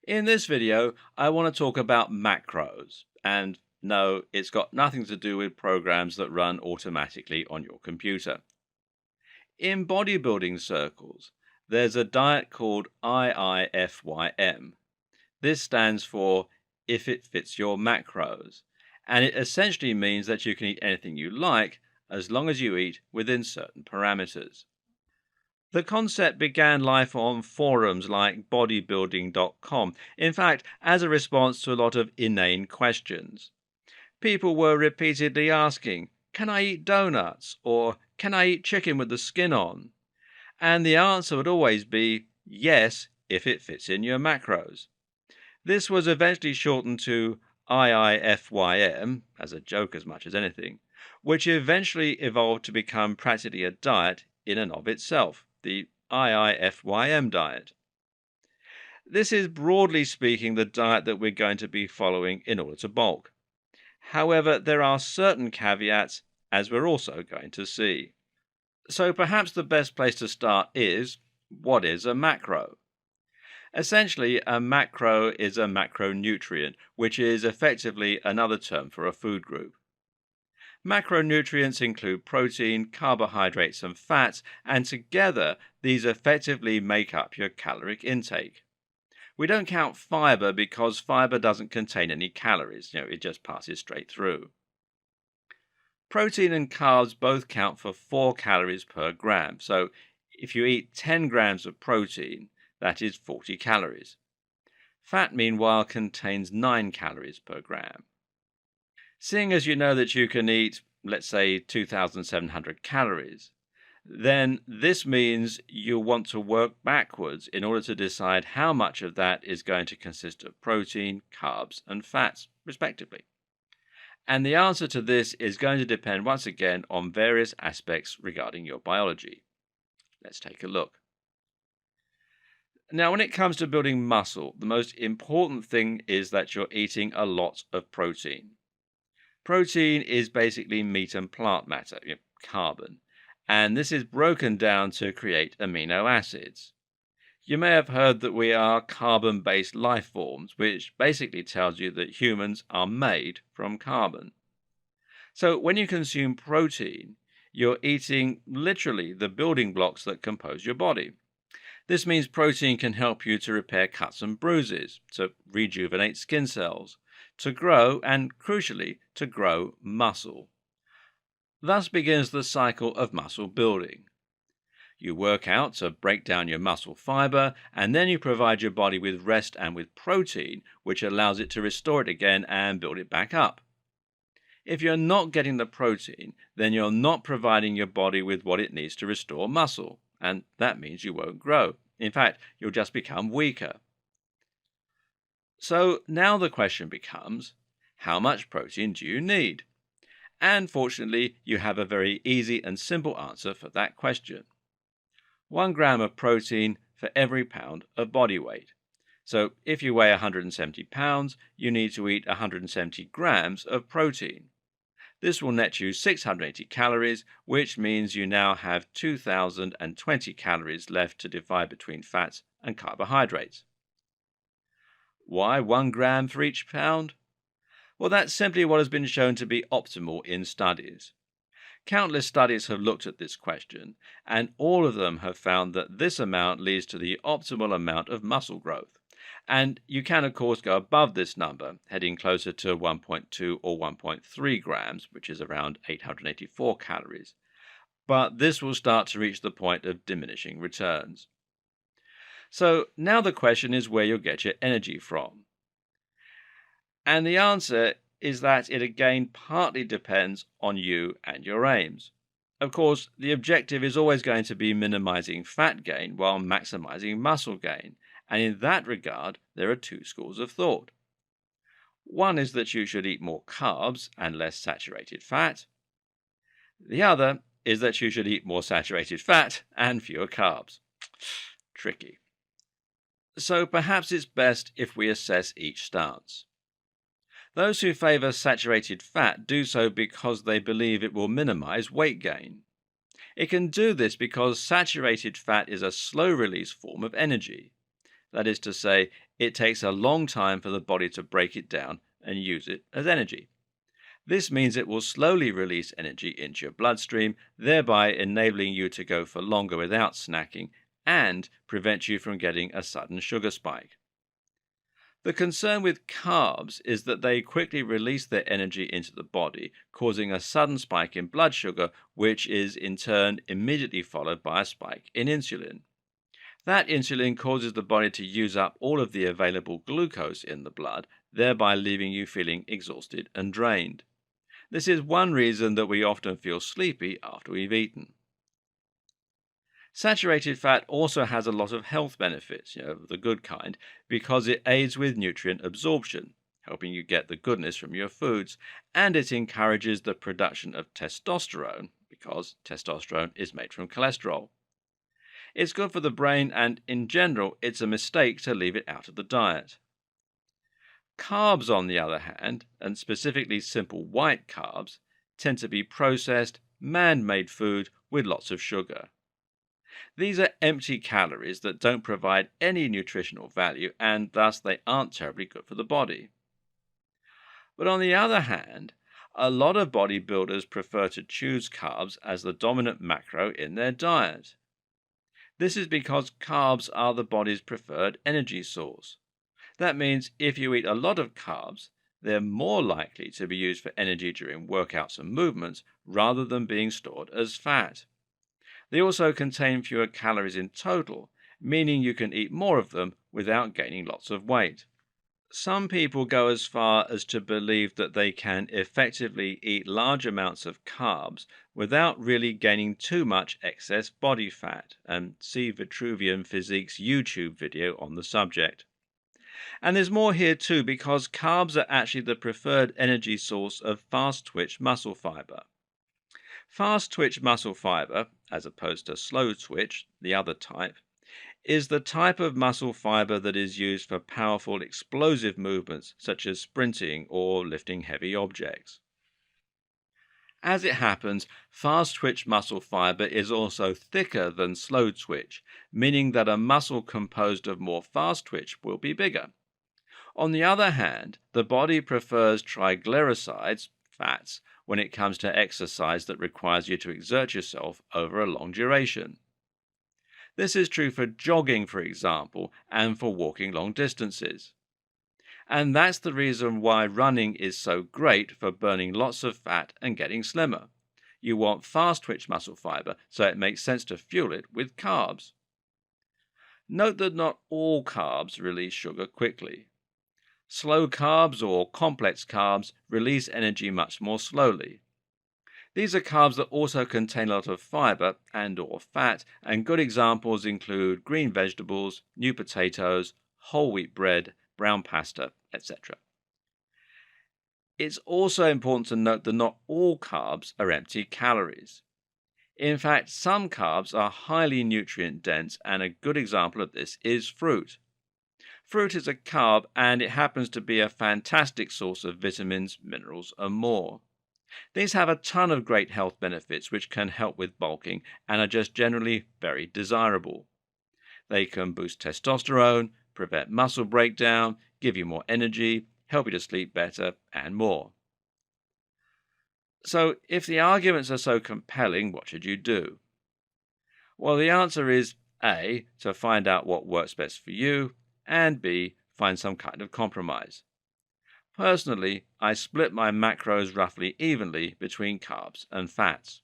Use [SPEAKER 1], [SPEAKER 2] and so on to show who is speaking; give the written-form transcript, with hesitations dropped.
[SPEAKER 1] In this video, I want to talk about macros. And no, it's got nothing to do with programs that run automatically on your computer. In bodybuilding circles, there's a diet called IIFYM. This stands for if it fits your macros. And it essentially means that you can eat anything you like as long as you eat within certain parameters. The concept began life on forums like bodybuilding.com. In fact, as a response to a lot of inane questions. People were repeatedly asking, can I eat donuts? Or can I eat chicken with the skin on? And the answer would always be yes, if it fits in your macros. This was eventually shortened to IIFYM, as a joke as much as anything, which eventually evolved to become practically a diet in and of itself, the IIFYM diet. This is broadly speaking the diet that we're going to be following in order to bulk. However, there are certain caveats, as we're also going to see. So perhaps the best place to start is, what is a macro? Essentially, a macro is a macronutrient, which is effectively another term for a food group. Macronutrients include protein, carbohydrates, and fats, and together these effectively make up your caloric intake. We don't count fiber because fiber doesn't contain any calories, it just passes straight through. Protein and carbs both count for 4 calories per gram, so if you eat 10 grams of protein, that is 40 calories. Fat, meanwhile, contains 9 calories per gram. Seeing as you know that you can eat, let's say, 2,700 calories, then this means you'll want to work backwards in order to decide how much of that is going to consist of protein, carbs, and fats, respectively. And the answer to this is going to depend once again on various aspects regarding your biology. Let's take a look. Now, when it comes to building muscle, the most important thing is that you're eating a lot of protein. Protein is basically meat and plant matter, carbon, and this is broken down to create amino acids. You may have heard that we are carbon-based life forms, which basically tells you that humans are made from carbon. So when you consume protein, you're eating literally the building blocks that compose your body. This means protein can help you to repair cuts and bruises, to rejuvenate skin cells, to grow, and crucially, to grow muscle. Thus begins the cycle of muscle building. You work out to break down your muscle fiber, and then you provide your body with rest and with protein, which allows it to restore it again and build it back up. If you're not getting the protein, then you're not providing your body with what it needs to restore muscle, and that means you won't grow. In fact, you'll just become weaker. So now the question becomes, how much protein do you need? And fortunately, you have a very easy and simple answer for that question. 1 gram of protein for every pound of body weight. So if you weigh 170 pounds, you need to eat 170 grams of protein. This will net you 680 calories, which means you now have 2,020 calories left to divide between fats and carbohydrates. Why 1 gram for each pound? Well, that's simply what has been shown to be optimal in studies. Countless studies have looked at this question, and all of them have found that this amount leads to the optimal amount of muscle growth. And you can, of course, go above this number, heading closer to 1.2 or 1.3 grams, which is around 884 calories. But this will start to reach the point of diminishing returns. So now the question is where you'll get your energy from. And the answer is that it again partly depends on you and your aims. Of course, the objective is always going to be minimizing fat gain while maximizing muscle gain, and in that regard, there are 2 schools of thought. One is that you should eat more carbs and less saturated fat. The other is that you should eat more saturated fat and fewer carbs. Tricky. So perhaps it's best if we assess each stance. Those who favor saturated fat do so because they believe it will minimize weight gain. It can do this because saturated fat is a slow-release form of energy. That is to say, it takes a long time for the body to break it down and use it as energy. This means it will slowly release energy into your bloodstream, thereby enabling you to go for longer without snacking and prevent you from getting a sudden sugar spike. The concern with carbs is that they quickly release their energy into the body, causing a sudden spike in blood sugar, which is in turn immediately followed by a spike in insulin. That insulin causes the body to use up all of the available glucose in the blood, thereby leaving you feeling exhausted and drained. This is one reason that we often feel sleepy after we've eaten. Saturated fat also has a lot of health benefits, the good kind, because it aids with nutrient absorption, helping you get the goodness from your foods, and it encourages the production of testosterone, because testosterone is made from cholesterol. It's good for the brain, and in general, it's a mistake to leave it out of the diet. Carbs, on the other hand, and specifically simple white carbs, tend to be processed, man-made food with lots of sugar. These are empty calories that don't provide any nutritional value, and thus they aren't terribly good for the body. But on the other hand, a lot of bodybuilders prefer to choose carbs as the dominant macro in their diet. This is because carbs are the body's preferred energy source. That means if you eat a lot of carbs, they're more likely to be used for energy during workouts and movements rather than being stored as fat. They also contain fewer calories in total, meaning you can eat more of them without gaining lots of weight. Some people go as far as to believe that they can effectively eat large amounts of carbs without really gaining too much excess body fat, and see Vitruvian Physique's YouTube video on the subject. And there's more here too, because carbs are actually the preferred energy source of fast-twitch muscle fiber. Fast-twitch muscle fiber, as opposed to slow-twitch, the other type, is the type of muscle fiber that is used for powerful explosive movements such as sprinting or lifting heavy objects. As it happens, fast-twitch muscle fiber is also thicker than slow-twitch, meaning that a muscle composed of more fast-twitch will be bigger. On the other hand, the body prefers triglycerides, fats, when it comes to exercise that requires you to exert yourself over a long duration. This is true for jogging, for example, and for walking long distances. And that's the reason why running is so great for burning lots of fat and getting slimmer. You want fast-twitch muscle fiber, so it makes sense to fuel it with carbs. Note that not all carbs release sugar quickly. Slow carbs or complex carbs release energy much more slowly. These are carbs that also contain a lot of fiber and/or fat, and good examples include green vegetables, new potatoes, whole wheat bread, brown pasta, etc. It's also important to note that not all carbs are empty calories. In fact, some carbs are highly nutrient dense, and a good example of this is fruit. Fruit is a carb, and it happens to be a fantastic source of vitamins, minerals, and more. These have a ton of great health benefits which can help with bulking and are just generally very desirable. They can boost testosterone, prevent muscle breakdown, give you more energy, help you to sleep better, and more. So, if the arguments are so compelling, what should you do? Well, the answer is A, to find out what works best for you, and B, find some kind of compromise. Personally, I split my macros roughly evenly between carbs and fats.